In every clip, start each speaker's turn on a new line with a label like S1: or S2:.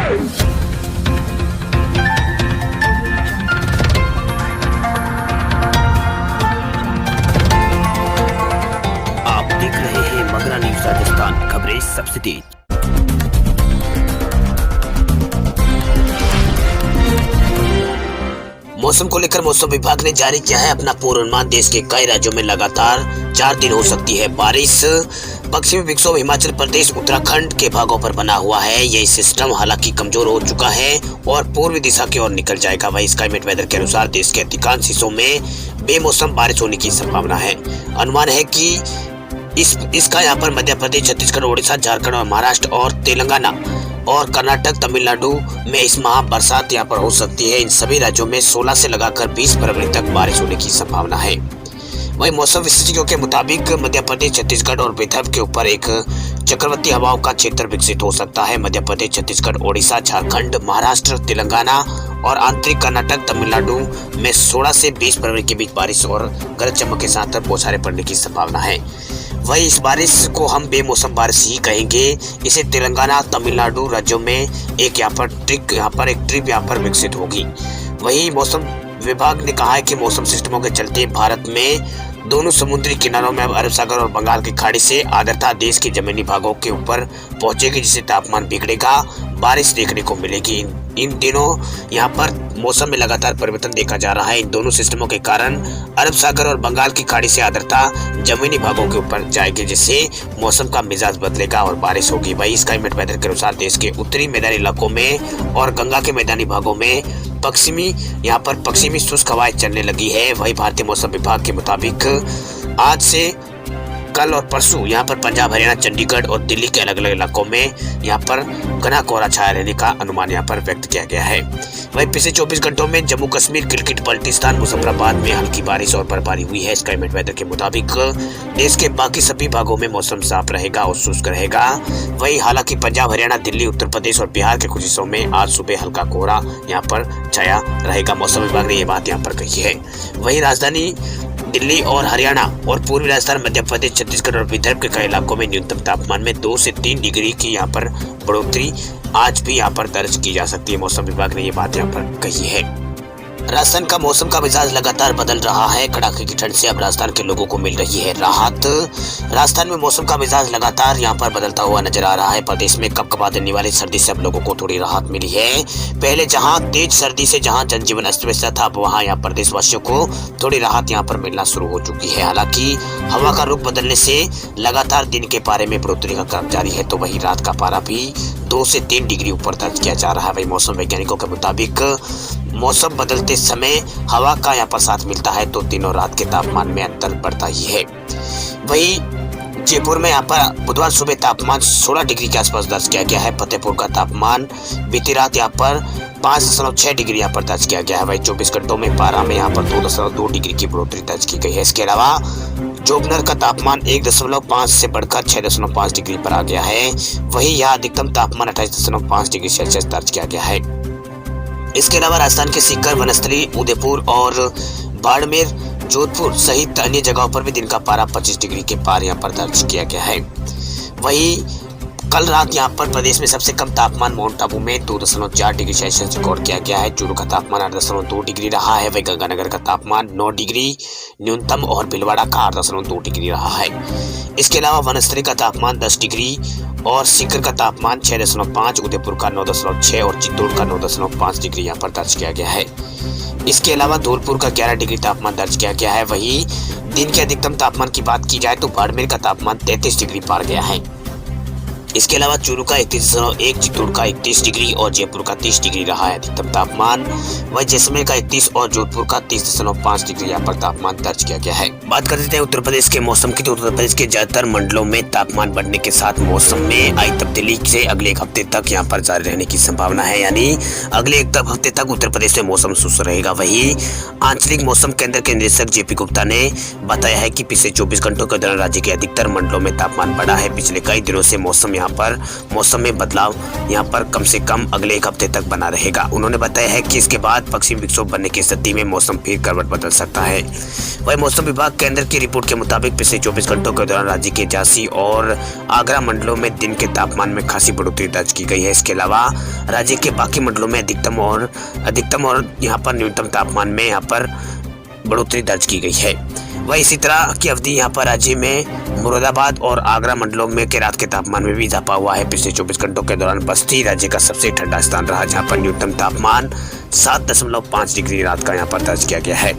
S1: आप देख रहे हैं मगरा न्यूज राजस्थान, खबरें सबसे तेज। मौसम को लेकर मौसम विभाग ने जारी किया है अपना पूर्वानुमान। देश के कई राज्यों में लगातार 4 दिन हो सकती है बारिश। पश्चिमी विक्षोभ हिमाचल प्रदेश उत्तराखंड के भागों पर बना हुआ है। यह सिस्टम हालांकि कमजोर हो चुका है और पूर्वी दिशा की ओर निकल जाएगा। वही स्काईमेट वेदर के अनुसार देश के अधिकांश हिस्सों में बेमौसम बारिश होने की संभावना है। अनुमान है कि इसका यहाँ पर मध्य प्रदेश, छत्तीसगढ़, उड़ीसा, झारखंड और महाराष्ट्र और तेलंगाना और कर्नाटक, तमिलनाडु में इस माह बरसात यहाँ पर हो सकती है। इन सभी राज्यों में 16 से लगाकर 20 फरवरी तक बारिश होने की संभावना है। वहीं मौसम विशेषज्ञों के मुताबिक मध्य प्रदेश, छत्तीसगढ़ और विदर्भ के ऊपर एक चक्रवाती हवाओं का क्षेत्र विकसित हो सकता है। मध्य प्रदेश, छत्तीसगढ़, ओडिशा, झारखंड, महाराष्ट्र, तेलंगाना और आंतरिक कर्नाटक, तमिलनाडु में 16 से 20 फरवरी के बीच बारिश और गरज चमक के साथ बौछारें पड़ने की संभावना है। वही इस बारिश को हम बेमौसम बारिश ही कहेंगे। इसे तेलंगाना, तमिलनाडु राज्यों में एक ट्रिप विकसित होगी। वही मौसम विभाग ने कहा है कि मौसम सिस्टमों के चलते भारत में दोनों समुद्री किनारों में अब अरब सागर और बंगाल की खाड़ी से आर्द्रता देश के जमीनी भागों के ऊपर पहुंचेगी, जिससे तापमान बिगड़ेगा, बारिश देखने को मिलेगी। इन दिनों यहाँ पर मौसम में लगातार परिवर्तन देखा जा रहा है। इन दोनों सिस्टमों के कारण अरब सागर और बंगाल की खाड़ी से आर्द्रता जमीनी भागों के ऊपर जाएगी, जिससे मौसम का मिजाज बदलेगा और बारिश होगी। वही स्काईमेट वेदर के अनुसार देश के उत्तरी मैदानी इलाकों में और गंगा के मैदानी भागों में पश्चिमी शुष्क हवाएं चलने लगी है। वही भारतीय मौसम विभाग के मुताबिक आज से कल और परसों यहाँ पर पंजाब, हरियाणा, चंडीगढ़ और दिल्ली के अलग अलग इलाकों में यहाँ पर घना कोहरा छाया रहने का अनुमान यहाँ पर व्यक्त किया गया है। वहीं पिछले 24 घंटों में जम्मू कश्मीर, गिलगित बल्टिस्तान, मुजफ्फराबाद में हल्की बारिश और बर्फबारी हुई है। स्काईमेट वेदर के मुताबिक देश के बाकी सभी भागों में मौसम साफ रहेगा और शुष्क रहेगा। वही हालांकि पंजाब, हरियाणा, दिल्ली, उत्तर प्रदेश और बिहार के कुछ हिस्सों में आज सुबह हल्का कोहरा यहाँ पर छाया रहेगा। मौसम विभाग ने ये बात यहाँ पर कही है। वही राजधानी दिल्ली और हरियाणा और पूर्वी राजस्थान, मध्य प्रदेश, छत्तीसगढ़ और विदर्भ के कई इलाकों में न्यूनतम तापमान में 2 से 3 डिग्री की यहाँ पर बढ़ोतरी आज भी यहाँ पर दर्ज की जा सकती है। मौसम विभाग ने ये बात यहाँ पर कही है। राजस्थान का मौसम का मिजाज लगातार बदल रहा है। कड़ाके की ठंड से अब राजस्थान के लोगों को मिल रही है राहत। राजस्थान में मौसम का मिजाज लगातार यहाँ पर बदलता हुआ नजर आ रहा है। प्रदेश में कपकपा देने वाली सर्दी से अब लोगों को थोड़ी राहत मिली है। पहले जहाँ तेज सर्दी से जहाँ जनजीवन अस्त व्यस्त था, अब वहाँ यहाँ प्रदेशवासियों को थोड़ी राहत यहाँ पर मिलना शुरू हो चुकी है। हालांकि हवा का रुख बदलने से लगातार दिन के पारे में बढ़ोतरी का क्रम जारी है, तो वही रात का पारा भी 2 से 3 डिग्री ऊपर दर्ज किया जा रहा है। वही मौसम वैज्ञानिकों के मुताबिक मौसम बदलते समय हवा का यहाँ पर साथ मिलता है तो दिन और रात के तापमान में अंतर बढ़ता ही है। वही जयपुर में यहाँ पर बुधवार सुबह तापमान 16 डिग्री के आसपास दर्ज किया गया है। फतेहपुर का तापमान बीती रात यहाँ पर 5.6 डिग्री यहाँ पर दर्ज किया गया है। वही 24 घंटों में पारा में यहाँ पर 2.2 डिग्री की बढ़ोतरी दर्ज की गई है। इसके अलावा जोगनर का तापमान 1.5 से बढ़कर 6.5 डिग्री पर आ गया है। वही यहाँ अधिकतम तापमान 28.5 डिग्री सेल्सियस दर्ज किया गया है। इसके अलावा राजस्थान के सीकर, वनस्थली, उदयपुर और बाड़मेर, जोधपुर सहित अन्य जगहों पर भी दिन का पारा 25 डिग्री के पार यहाँ पर दर्ज किया गया है। वही कल रात यहाँ पर प्रदेश में सबसे कम तापमान माउंट आबू में 2.4 डिग्री सेल्सियस रिकॉर्ड किया गया है। चूरू का तापमान 8.2 डिग्री रहा है। वही गंगानगर का तापमान 9 डिग्री न्यूनतम और भीलवाड़ा का 8.2 डिग्री रहा है। इसके अलावा वनस्थली का तापमान 10 डिग्री और सीकर का तापमान 6.5, उदयपुर का 9.6 और चित्तौड़ का 9.5 डिग्री यहाँ पर दर्ज किया गया है। इसके अलावा धौलपुर का 11 डिग्री तापमान दर्ज किया गया है। वही दिन के अधिकतम तापमान की बात की जाए तो बाड़मेर का तापमान 33 डिग्री पार गया है। इसके अलावा चूरू का 31.1, चित्तौड़ का 31 डिग्री और जयपुर का 30 डिग्री रहा है अधिकतम तापमान। वही जैसलमेर का 31 और जोधपुर का 30.5 डिग्री यहाँ पर तापमान दर्ज किया गया है। बात कर लेते हैं उत्तर प्रदेश के मौसम की। तो उत्तर प्रदेश के ज्यादातर मंडलों में तापमान बढ़ने के साथ मौसम में आई तब्दीली से अगले एक हफ्ते तक यहाँ पर जारी रहने की संभावना है, यानी अगले एक हफ्ते तक उत्तर प्रदेश में मौसम शुष्क रहेगा। वही आंचलिक मौसम केंद्र के निदेशक जेपी गुप्ता ने बताया है कि पिछले 24 घंटों के दौरान राज्य के अधिकतर मंडलों में तापमान बढ़ा है। पिछले कई दिनों से मौसम यहाँ पर मौसम में बदलाव यहाँ पर कम से कम अगले 1 हफ्ते तक बना रहेगा। उन्होंने बताया है कि इसके बाद पश्चिमी विक्षोभ बनने की स्थिति में मौसम फिर करवट बदल सकता है। वही मौसम विभाग केंद्र की रिपोर्ट के मुताबिक पिछले 24 घंटों के दौरान राज्य के झांसी और आगरा मंडलों में दिन के तापमान में खासी बढ़ोतरी दर्ज की गई है। इसके अलावा राज्य के बाकी मंडलों में अधिकतम और यहाँ पर न्यूनतम तापमान में यहाँ पर बढ़ोतरी दर्ज की गई है। वही इसी तरह की अवधि यहाँ पर राज्य में मुरादाबाद और आगरा मंडलों में के रात के तापमान में भी इजाफा हुआ है। पिछले 24 घंटों के दौरान बस्ती राज्य का सबसे ठंडा स्थान रहा, जहाँ पर न्यूनतम तापमान 7.5 डिग्री रात का यहाँ पर दर्ज किया गया है।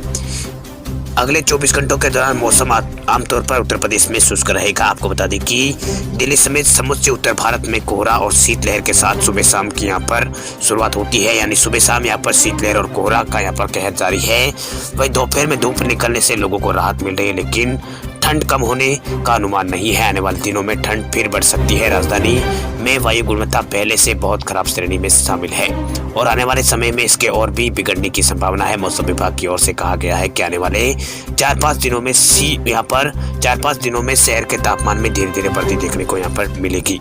S1: अगले 24 घंटों के दौरान मौसम आमतौर पर उत्तर प्रदेश में शुष्क रहेगा। आपको बता दें कि दिल्ली समेत समूचे उत्तर भारत में कोहरा और शीतलहर के साथ सुबह शाम की यहाँ पर शुरुआत होती है, यानी सुबह शाम यहाँ पर शीतलहर और कोहरा का यहाँ पर कहर जारी है। वही दोपहर में धूप निकलने से लोगों को राहत मिल रही है, लेकिन ठंड कम होने का अनुमान नहीं है। आने वाले दिनों में ठंड फिर बढ़ सकती है। राजधानी में वायु गुणवत्ता पहले से बहुत खराब श्रेणी में शामिल है और आने वाले समय में इसके और भी बिगड़ने की संभावना है। मौसम विभाग की ओर से कहा गया है कि आने वाले 4-5 दिनों में शहर के तापमान में धीरे धीरे वृद्धि देखने को यहाँ पर मिलेगी।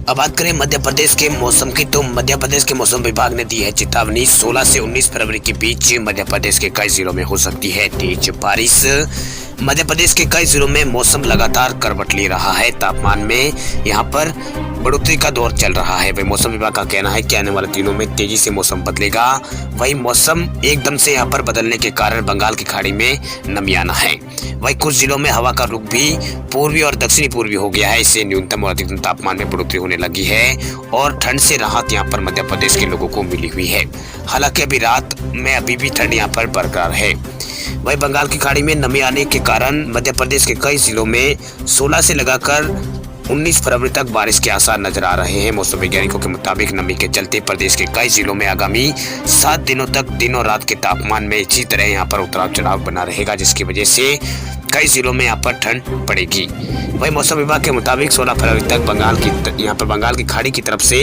S1: अब बात करें मध्य प्रदेश के मौसम की, तो मध्य प्रदेश के मौसम विभाग ने दी है चेतावनी। 16 से 19 फरवरी के बीच मध्य प्रदेश के कई जिलों में हो सकती है तेज बारिश। मध्य प्रदेश के कई जिलों में मौसम लगातार करवट ले रहा है। तापमान में यहाँ पर बढ़ोतरी का दौर चल रहा है। वही मौसम विभाग का कहना है कि आने वाले दिनों में तेजी से मौसम बदलेगा। वही मौसम एकदम से यहाँ पर बदलने के कारण बंगाल की खाड़ी में नमी आना है। वही कुछ जिलों में हवा का रुख भी पूर्वी और दक्षिणी पूर्वी हो गया है। इससे न्यूनतम और अधिकतम तापमान में बढ़ोतरी होने लगी है और ठंड से राहत यहाँ पर मध्य प्रदेश के लोगों को मिली हुई है। हालांकि अभी रात में अभी भी ठंड यहाँ पर बरकरार है। वही बंगाल की खाड़ी में नमी आने के कारण मध्य प्रदेश के कई जिलों में 16 से लगाकर 19 फरवरी तक बारिश के आसार नजर आ रहे हैं। मौसम वैज्ञानिकों के मुताबिक नमी के चलते प्रदेश के कई जिलों में आगामी 7 दिनों तक दिन और रात के तापमान में इसी तरह यहाँ पर उतार चढ़ाव बना रहेगा, जिसकी वजह से कई जिलों में यहाँ पर ठंड पड़ेगी। वही मौसम विभाग के मुताबिक 16 फरवरी तक बंगाल की खाड़ी की तरफ से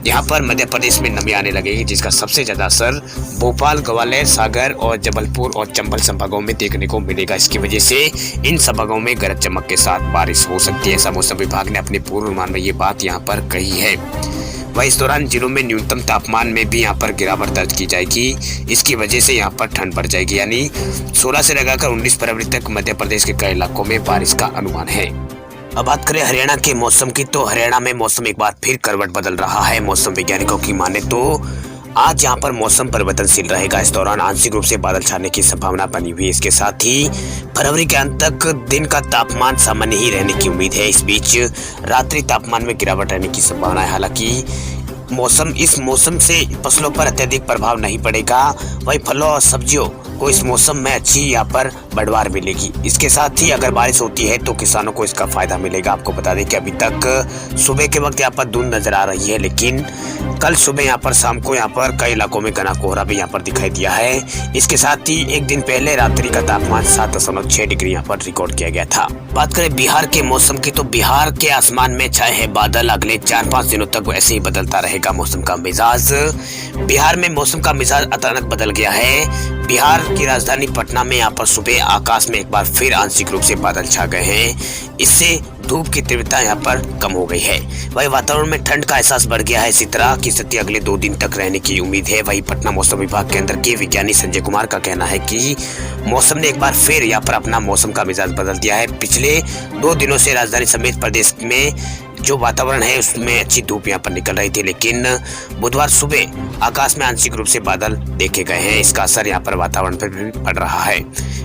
S1: यहाँ पर मध्य प्रदेश में नमी आने लगेगी, जिसका सबसे ज्यादा असर भोपाल, ग्वालियर, सागर और जबलपुर और चंबल संभागों में देखने को मिलेगा। इसकी वजह से इन संभागों में गरज चमक के साथ बारिश हो सकती है। ऐसा मौसम विभाग ने अपने पूर्वानुमान में ये बात यहाँ पर कही है। वही इस दौरान जिलों में न्यूनतम तापमान में भी यहाँ पर गिरावट दर्ज की जाएगी। इसकी वजह से यहाँ पर ठंड बढ़ जाएगी, यानी 16 से लगाकर 19 फरवरी तक मध्य प्रदेश के कई इलाकों में बारिश का अनुमान है। अब बात करें हरियाणा के मौसम की, तो हरियाणा में मौसम एक बार फिर करवट बदल रहा है। मौसम वैज्ञानिकों की माने तो आज यहाँ पर मौसम परिवर्तनशील रहेगा। इस दौरान आंशिक रूप से बादल छाने की संभावना बनी हुई है। इसके साथ ही फरवरी के अंत तक दिन का तापमान सामान्य ही रहने की उम्मीद है। इस बीच रात्रि तापमान में गिरावट रहने की संभावना है। हालांकि इस मौसम से फसलों पर अत्यधिक प्रभाव नहीं पड़ेगा। वही फलों और सब्जियों को इस मौसम में अच्छी यहाँ पर बढ़वार मिलेगी। इसके साथ ही अगर बारिश होती है तो किसानों को इसका फायदा मिलेगा। आपको बता दें कि अभी तक सुबह के वक्त यहाँ पर धुंध नजर आ रही है, लेकिन कल सुबह यहाँ पर शाम को यहाँ पर कई इलाकों में घना कोहरा भी यहाँ पर दिखाई दिया है। इसके साथ ही एक दिन पहले रात्रि का तापमान 7.6 डिग्री यहाँ पर रिकॉर्ड किया गया था। बात करें बिहार के मौसम की, तो बिहार के आसमान में छाए हैं बादल। अगले 4-5 दिनों तक ऐसे ही बदलता रहेगा मौसम का मिजाज। बिहार में मौसम का मिजाज अचानक बदल गया है। बिहार की राजधानी पटना में यहाँ पर सुबह आकाश में एक बार फिर आंशिक रूप से बादल छा गए हैं। इससे धूप की तीव्रता यहाँ पर कम हो गई है। वही वातावरण में ठंड का एहसास बढ़ गया है। इसी तरह की स्थिति अगले 2 दिन तक रहने की उम्मीद है। वही पटना मौसम विभाग केंद्र के विज्ञानी संजय कुमार का कहना है कि मौसम ने एक बार फिर यहाँ पर अपना मौसम का मिजाज बदल दिया है। पिछले 2 दिनों से राजधानी समेत प्रदेश में जो वातावरण है उसमें अच्छी धूप यहाँ पर निकल रही थी, लेकिन बुधवार सुबह आकाश में आंशिक रूप से बादल देखे गए हैं। इसका असर यहाँ पर वातावरण पर भी पड़ रहा है।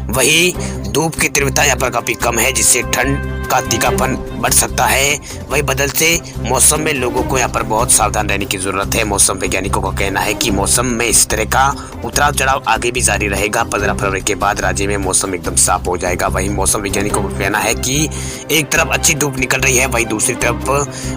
S1: वही धूप की तीव्रता यहाँ पर काफी कम है, जिससे ठंड का तीखापन बढ़ सकता है। वही बदलते मौसम में लोगों को यहाँ पर बहुत सावधान रहने की जरूरत है। मौसम वैज्ञानिकों का कहना है कि मौसम में इस तरह का उतार चढ़ाव आगे भी जारी रहेगा। 15 फरवरी के बाद राज्य में मौसम एकदम साफ हो जाएगा। वही मौसम वैज्ञानिकों का कहना है कि एक तरफ अच्छी धूप निकल रही है, वही दूसरी तरफ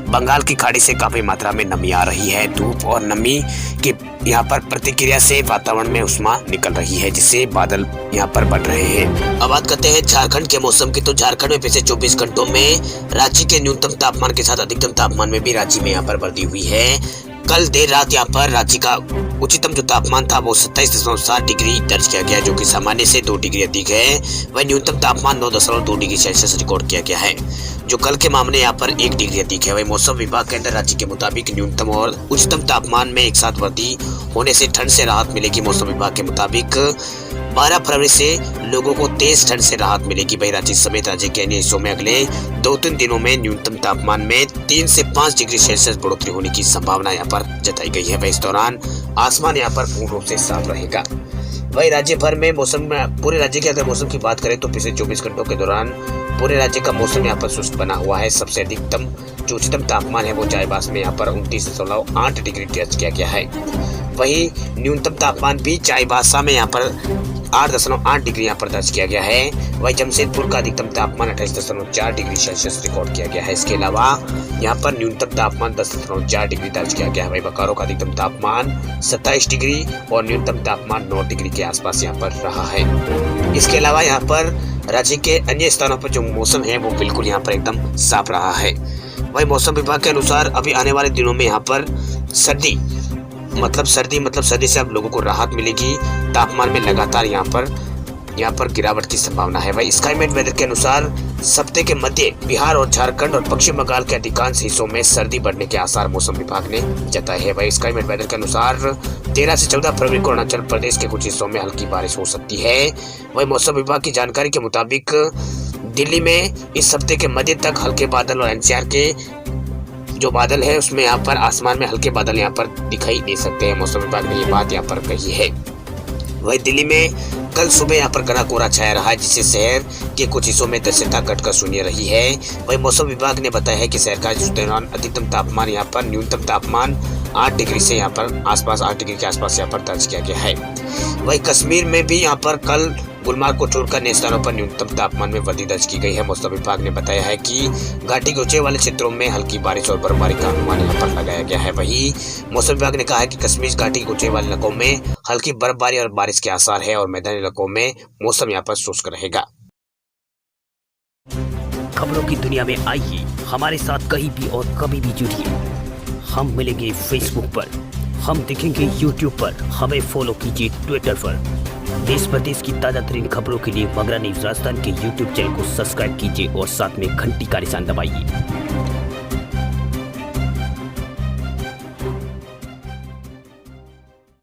S1: बंगाल की खाड़ी से काफी मात्रा में नमी आ रही है। धूप और नमी की यहाँ पर प्रतिक्रिया से वातावरण में उष्मा निकल रही है, जिससे बादल यहाँ पर बढ़ रहे हैं। अब बात करते हैं झारखंड के मौसम की, तो झारखंड में पिछले 24 घंटों में रांची के न्यूनतम तापमान के साथ अधिकतम तापमान में भी रांची में यहाँ पर वृद्धि हुई है। कल देर रात यहाँ पर रांची का उच्चतम जो तापमान था वो 27.7 डिग्री दर्ज किया गया, जो कि सामान्य से 2 डिग्री अधिक है। वही न्यूनतम तापमान 9.2 डिग्री सेल्सियस रिकॉर्ड किया गया है, जो कल के मामले यहाँ पर 1 डिग्री अधिक है। वही मौसम विभाग के अंदर राज्य के मुताबिक न्यूनतम और उच्चतम तापमान में एक साथ वृद्धि होने से ठंड से राहत मिलेगी। मौसम विभाग के मुताबिक 12 फरवरी से लोगों को तेज ठंड से राहत मिलेगी। वही राज्य समेत राज्य के अन्य हिस्सों में अगले 2-3 दिनों में न्यूनतम तापमान में 3 से 5 डिग्री सेल्सियस बढ़ोतरी होने की संभावना यहाँ पर जताई गई है। वही इस दौरान आसमान यहाँ पर पूर्ण रूप से साफ रहेगा। वही राज्य भर में मौसम में पूरे राज्य के अगर मौसम की बात करें तो पिछले 24 घंटों के दौरान पूरे राज्य का मौसम यहाँ पर शुष्क बना हुआ है। सबसे अधिकतम जो उच्चतम तापमान है वो चाईबासा में यहाँ पर 29.8 डिग्री दर्ज किया गया है। वही न्यूनतम तापमान भी चाईबासा में यहाँ पर 8.8 डिग्री यहाँ पर दर्ज किया गया है। वही जमशेदपुर का अधिकतम तापमान 28.4 डिग्री सेल्सियस रिकॉर्ड किया गया है। इसके अलावा यहाँ पर न्यूनतम तापमान 10.4 डिग्री दर्ज किया गया है। वही बोकारो का अधिकतम तापमान 27 डिग्री और न्यूनतम तापमान 9 डिग्री के आसपास यहाँ पर रहा है। इसके अलावा यहाँ पर राज्य के अन्य स्थानों पर जो मौसम है वो बिल्कुल यहाँ पर एकदम साफ रहा है। वही मौसम विभाग के अनुसार अभी आने वाले दिनों में यहाँ पर सर्दी से अब लोगों को राहत मिलेगी। तापमान में लगातार यहाँ पर गिरावट की संभावना है। वही स्काईमेट वेदर के अनुसार सप्ताह के मध्य बिहार और झारखंड और पश्चिम बंगाल के अधिकांश हिस्सों में सर्दी बढ़ने के आसार मौसम विभाग ने जताए हैं। वही स्काईमेट वेदर के अनुसार 13 से 14 फरवरी को अरुणाचल प्रदेश के कुछ हिस्सों में हल्की बारिश हो सकती है। वही मौसम विभाग की जानकारी के मुताबिक दिल्ली में इस हफ्ते के मध्य तक हल्के बादल और एनसीआर के जो बादल है उसमें यहाँ पर आसमान में हल्के बादल यहाँ पर दिखाई दे सकते हैं। मौसम विभाग ने ये बात यहाँ पर कही है। वही दिल्ली में कल सुबह यहाँ पर घना कोहरा छाया रहा है, जिससे शहर के कुछ हिस्सों में दृश्यता घटकर शून्य रही है। वही मौसम विभाग ने बताया है कि शहर का इस दौरान अधिकतम तापमान यहाँ पर न्यूनतम तापमान 8 डिग्री से यहाँ पर आसपास 8 डिग्री के आसपास यहाँ पर दर्ज किया गया है। वही कश्मीर में भी यहाँ पर कल गुलमार्ग को छोड़कर अन्य स्थानों पर न्यूनतम तापमान में वृद्धि दर्ज की गई है। मौसम विभाग ने बताया है कि घाटी के ऊंचे वाले क्षेत्रों में हल्की बारिश और बर्फबारी का अनुमान यहाँ पर लगाया गया है। वही मौसम विभाग ने कहा है कि कश्मीर घाटी के ऊंचे वाले इलाकों में हल्की बर्फबारी और बारिश के आसार है और मैदानी इलाकों में मौसम यहाँ पर शुष्क रहेगा।
S2: खबरों की दुनिया में आइए हमारे साथ कहीं भी और कभी भी जुड़िए। हम मिलेंगे फेसबुक पर, हम दिखेंगे यूट्यूब पर, हमें फॉलो कीजिए ट्विटर पर। देश प्रदेश की ताजा तरीन खबरों के लिए मगरा न्यूज राजस्थान के यूट्यूब चैनल को सब्सक्राइब कीजिए और साथ में घंटी का निशान दबाइए।